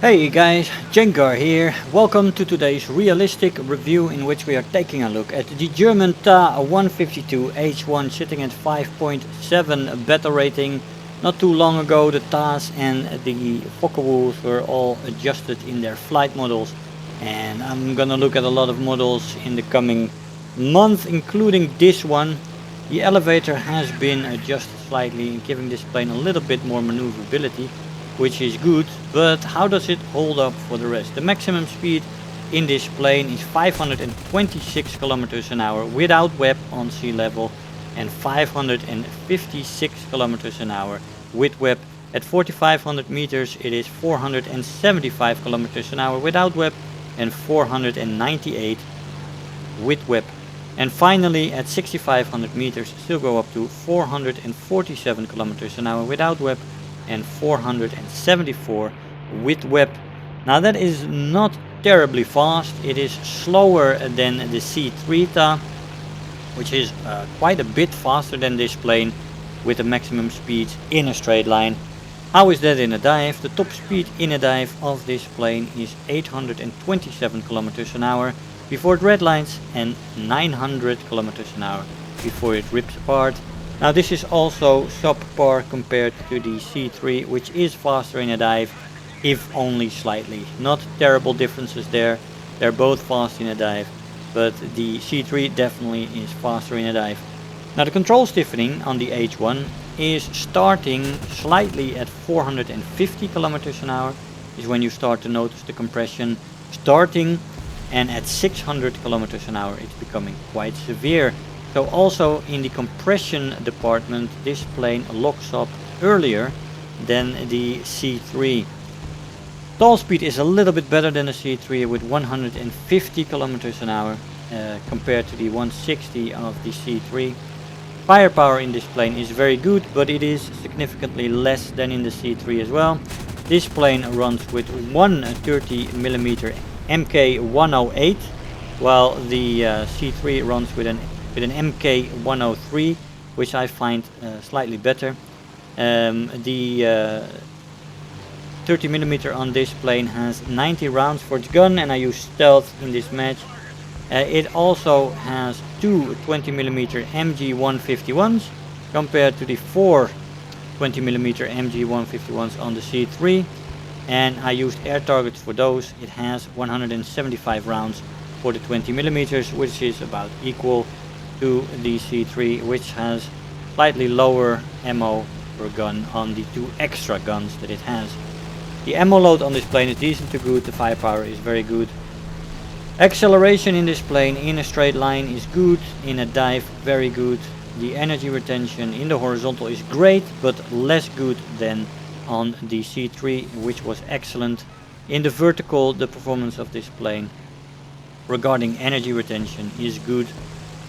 Hey guys, Jengar here. Welcome to today's realistic review in which we are taking a look at the German Ta-152 H-1 sitting at 5.7 beta rating. Not too long ago the TAs and the Focke-Wulfs were all adjusted in their flight models, and I'm gonna look at a lot of models in the coming month, including this one. The elevator has been adjusted slightly, giving this plane a little bit more maneuverability, which is good, but how does it hold up for the rest? The maximum speed in this plane is 526 kilometers an hour without WEP on sea level, and 556 kilometers an hour with WEP. At 4500 meters it is 475 kilometers an hour without WEP and 498 with WEP. And finally at 6500 meters still go up to 447 kilometers an hour without WEP and 474 with WEP. Now that is not terribly fast. It is slower than the C3 Ta, which is quite a bit faster than this plane with the maximum speed in a straight line. How is that in a dive? The top speed in a dive of this plane is 827 kilometers an hour before it redlines and 900 kilometers an hour before it rips apart. Now this is also subpar compared to the C3, which is faster in a dive, if only slightly. Not terrible differences there. They're both fast in a dive, but the C3 definitely is faster in a dive. Now the control stiffening on the H1 is starting slightly at 450 kilometers an hour, is when you start to notice the compression starting, and at 600 kilometers an hour it's becoming quite severe. So also in the compression department this plane locks up earlier than the C3. Stall speed is a little bit better than the C3 with 150 kilometers an hour compared to the 160 of the C3. Firepower in this plane is very good, but it is significantly less than in the C3 as well. This plane runs with one 30mm Mk108, while the C3 runs with an Mk103, which I find slightly better. The 30mm on this plane has 90 rounds for its gun, and I use stealth in this match. It also has two 20mm MG151s compared to the four 20mm MG151s on the C3, and I used air targets for those. It has 175 rounds for the 20mm, which is about equal to the C3, which has slightly lower ammo per gun on the two extra guns that it has. The ammo load on this plane is decent to good. The firepower is very good. Acceleration in this plane in a straight line is good, in a dive very good. The energy retention in the horizontal is great, but less good than on the C3, which was excellent. In the vertical, the performance of this plane regarding energy retention is good,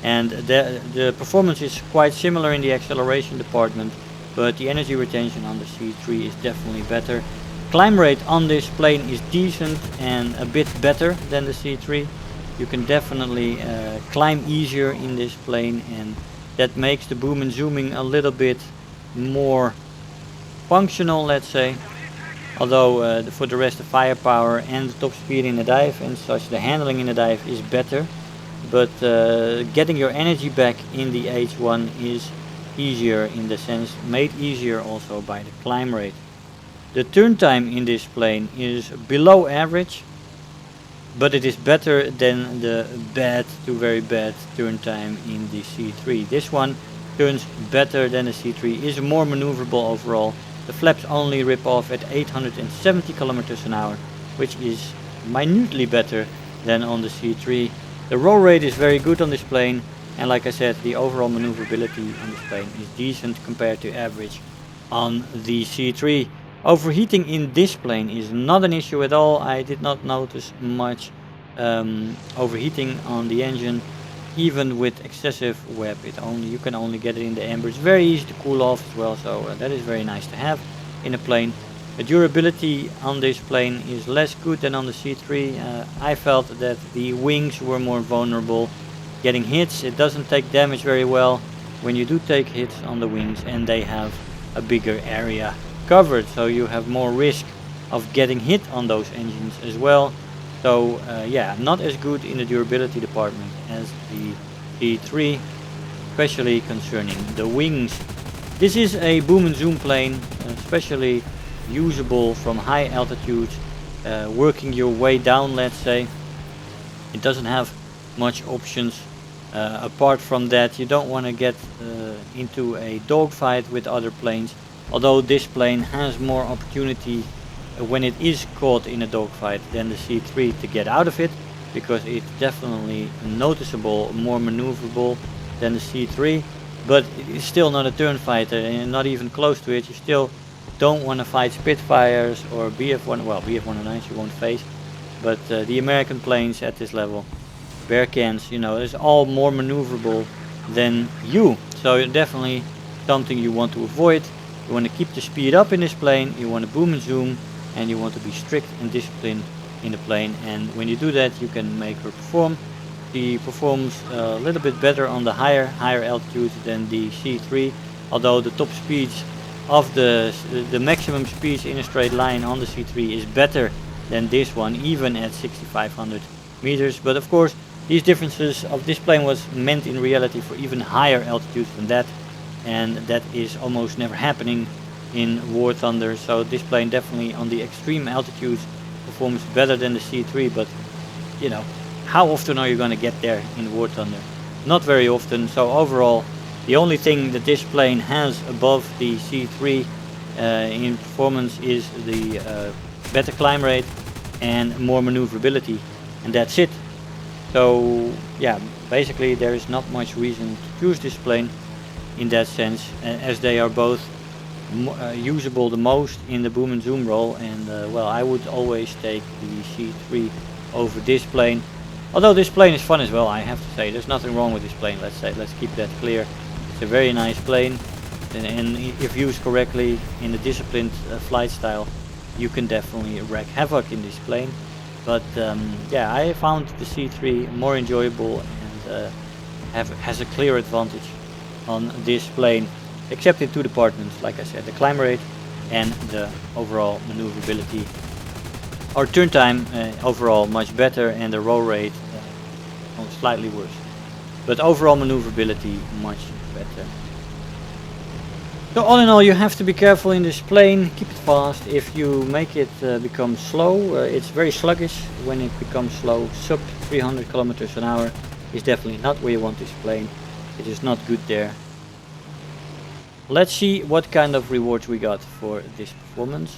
and the performance is quite similar in the acceleration department, but the energy retention on the C3 is definitely better. Climb rate on this plane is decent and a bit better than the C3. You can definitely climb easier in this plane, and that makes the boom and zooming a little bit more functional, let's say. Although for the rest, the firepower and the top speed in the dive and such, the handling in the dive is better. But getting your energy back in the H1 is easier, in the sense made easier also by the climb rate. The turn time in this plane is below average, but it is better than the bad to very bad turn time in the C3. This one turns better than the C3, is more maneuverable overall. The flaps only rip off at 870 kilometers an hour, which is minutely better than on the C3. The roll rate is very good on this plane, and like I said, the overall maneuverability on this plane is decent compared to average on the C3. Overheating in this plane is not an issue at all. I did not notice much overheating on the engine, even with excessive WEP. You can only get it in the amber. It's very easy to cool off as well, so that is very nice to have in a plane. The durability on this plane is less good than on the C3. I felt that the wings were more vulnerable getting hits. It doesn't take damage very well when you do take hits on the wings, and they have a bigger area covered, so you have more risk of getting hit on those engines as well. So yeah, not as good in the durability department as the C3, especially concerning the wings. This is a boom and zoom plane, especially usable from high altitudes, working your way down, let's say. It doesn't have much options. Apart from that, you don't want to get into a dogfight with other planes, although this plane has more opportunity when it is caught in a dogfight than the C3 to get out of it, because it's definitely noticeable more maneuverable than the C3, but it's still not a turn fighter and not even close to it. You still don't want to fight Spitfires or BF-1, well, BF-109s you won't face, but the American planes at this level, Bearcans, you know, is all more maneuverable than you. So definitely something you want to avoid. You want to keep the speed up in this plane, you want to boom and zoom, and you want to be strict and disciplined in the plane. And when you do that, you can make her perform. She performs a little bit better on the higher altitudes than the C3, although the top speeds of the maximum speeds in a straight line on the C3 is better than this one, even at 6,500 meters. But of course, these differences of this plane was meant in reality for even higher altitudes than that, and that is almost never happening in War Thunder. So this plane definitely on the extreme altitudes performs better than the C3, but you know, how often are you going to get there in War Thunder? Not very often. So overall, the only thing that this plane has above the C3 in performance is the better climb rate and more maneuverability, and that's it. So yeah, basically there is not much reason to choose this plane in that sense, as they are both usable the most in the boom and zoom role. And well, I would always take the C3 over this plane, although this plane is fun as well. I have to say, there's nothing wrong with this plane. Let's keep that clear. It's a very nice plane, and if used correctly in a disciplined flight style, you can definitely wreak havoc in this plane. But yeah, I found the C3 more enjoyable and has a clear advantage on this plane, except in two departments, like I said, the climb rate and the overall maneuverability. Our turn time overall much better, and the roll rate slightly worse, but overall maneuverability much better. So all in all, you have to be careful in this plane, keep it fast. If you make it become slow, it's very sluggish when it becomes slow. Sub 300 kilometers an hour is definitely not where you want this plane. It is not good there. Let's see what kind of rewards we got for this performance.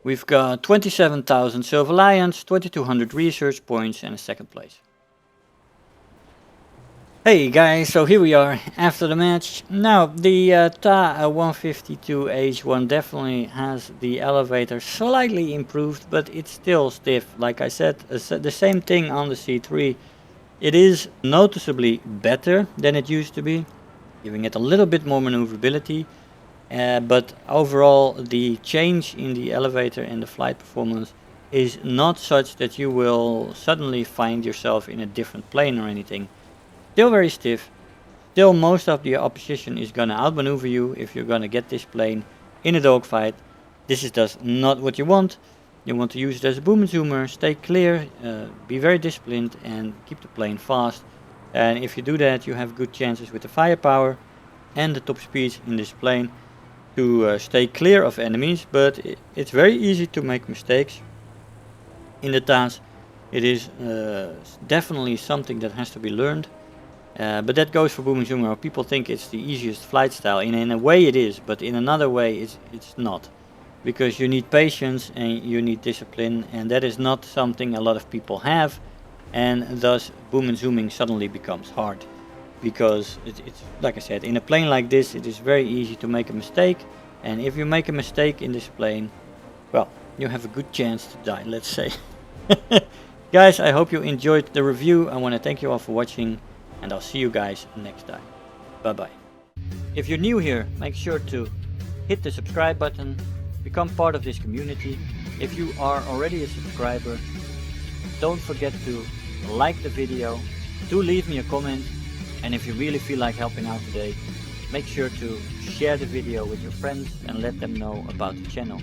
We've got 27,000 Silver Lions, 2200 research points, and a second place. Hey guys, so here we are after the match. Now the TA 152 H-1 definitely has the elevator slightly improved, but it's still stiff. Like I said, the same thing on the C3. It is noticeably better than it used to be, giving it a little bit more maneuverability. But overall, the change in the elevator and the flight performance is not such that you will suddenly find yourself in a different plane or anything. Still very stiff. Still, most of the opposition is gonna outmaneuver you if you're gonna get this plane in a dogfight. This is just not what you want. You want to use it as a boom and zoomer, stay clear, be very disciplined, and keep the plane fast. And if you do that, you have good chances with the firepower and the top speeds in this plane to stay clear of enemies. But it's very easy to make mistakes in the task. It is definitely something that has to be learned. But that goes for boom and zoomer. People think it's the easiest flight style. In a way it is, but in another way it's not. Because you need patience and you need discipline, and that is not something a lot of people have. And thus boom and zooming suddenly becomes hard. Because it's like I said, in a plane like this it is very easy to make a mistake. And if you make a mistake in this plane, well, you have a good chance to die, let's say. Guys, I hope you enjoyed the review. I want to thank you all for watching, and I'll see you guys next time. Bye bye. If you're new here, make sure to hit the subscribe button, become part of this community. If you are already a subscriber, don't forget to like the video, do leave me a comment, and if you really feel like helping out today, Make sure to share the video with your friends and let them know about the channel.